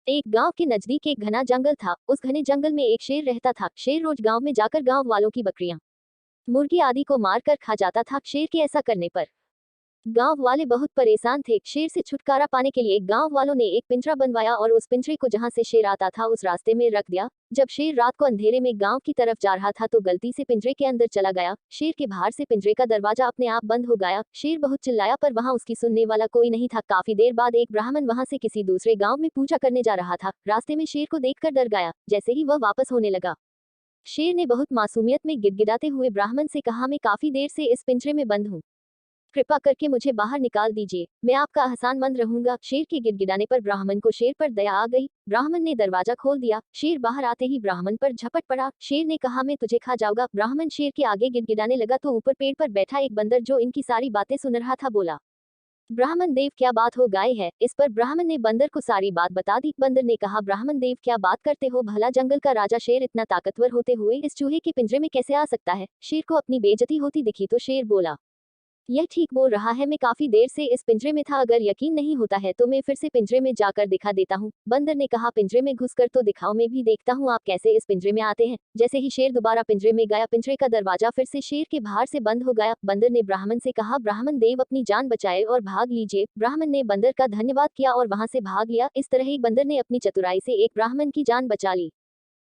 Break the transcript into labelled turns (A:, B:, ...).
A: एक गांव के नजदीक एक घना जंगल था। उस घने जंगल में एक शेर रहता था। शेर रोज गांव में जाकर गांव वालों की बकरियां, मुर्गी आदि को मार कर खा जाता था। शेर के ऐसा करने पर गांव वाले बहुत परेशान थे। शेर से छुटकारा पाने के लिए गांव वालों ने एक पिंजरा बनवाया और उस पिंजरे को जहां से शेर आता था उस रास्ते में रख दिया। जब शेर रात को अंधेरे में गांव की तरफ जा रहा था तो गलती से पिंजरे के अंदर चला गया। शेर के बाहर से पिंजरे का दरवाजा अपने आप बंद हो गया। शेर बहुत चिल्लाया पर वहां उसकी सुनने वाला कोई नहीं था। काफी देर बाद एक ब्राह्मण वहां से किसी दूसरे गांव में पूजा करने जा रहा था। रास्ते में शेर को देखकर डर गया। जैसे ही वह वापस होने लगा, शेर ने बहुत मासूमियत में गिड़गिड़ाते हुए ब्राह्मण से कहा, मैं काफी देर से इस पिंजरे में बंद हूँ, कृपा करके मुझे बाहर निकाल दीजिए, मैं आपका एहसानमंद रहूंगा। शेर के गिड़गिड़ाने पर ब्राह्मण को शेर पर दया आ गई। ब्राह्मण ने दरवाजा खोल दिया। शेर बाहर आते ही ब्राह्मण पर झपट पड़ा। शेर ने कहा, मैं तुझे खा जाऊंगा। ब्राह्मण शेर के आगे गिड़गिड़ाने लगा तो ऊपर पेड़ पर बैठा एक बंदर जो इनकी सारी बातें सुन रहा था बोला, ब्राह्मण देव क्या बात हो गई है। इस पर ब्राह्मण ने बंदर को सारी बात बता दी। बंदर ने कहा, ब्राह्मण देव क्या बात करते हो, भला जंगल का राजा शेर इतना ताकतवर होते हुए इस चूहे के पिंजरे में कैसे आ सकता है। शेर को अपनी बेइज्जती होती दिखी तो शेर बोला, यह ठीक बोल रहा है, मैं काफी देर से इस पिंजरे में था, अगर यकीन नहीं होता है तो मैं फिर से पिंजरे में जाकर दिखा देता हूँ। बंदर ने कहा, पिंजरे में घुसकर तो दिखाओ, मैं भी देखता हूँ आप कैसे इस पिंजरे में आते हैं। जैसे ही शेर दोबारा पिंजरे में गया, पिंजरे का दरवाजा फिर से शेर के बाहर से बंद हो गया। बंदर ने ब्राह्मण से कहा, ब्राह्मण देव अपनी जान बचाए और भाग लीजिए। ब्राह्मण ने बंदर का धन्यवाद किया और वहां से भाग लिया। इस तरह ही बंदर ने अपनी चतुराई से एक ब्राह्मण की जान बचा ली।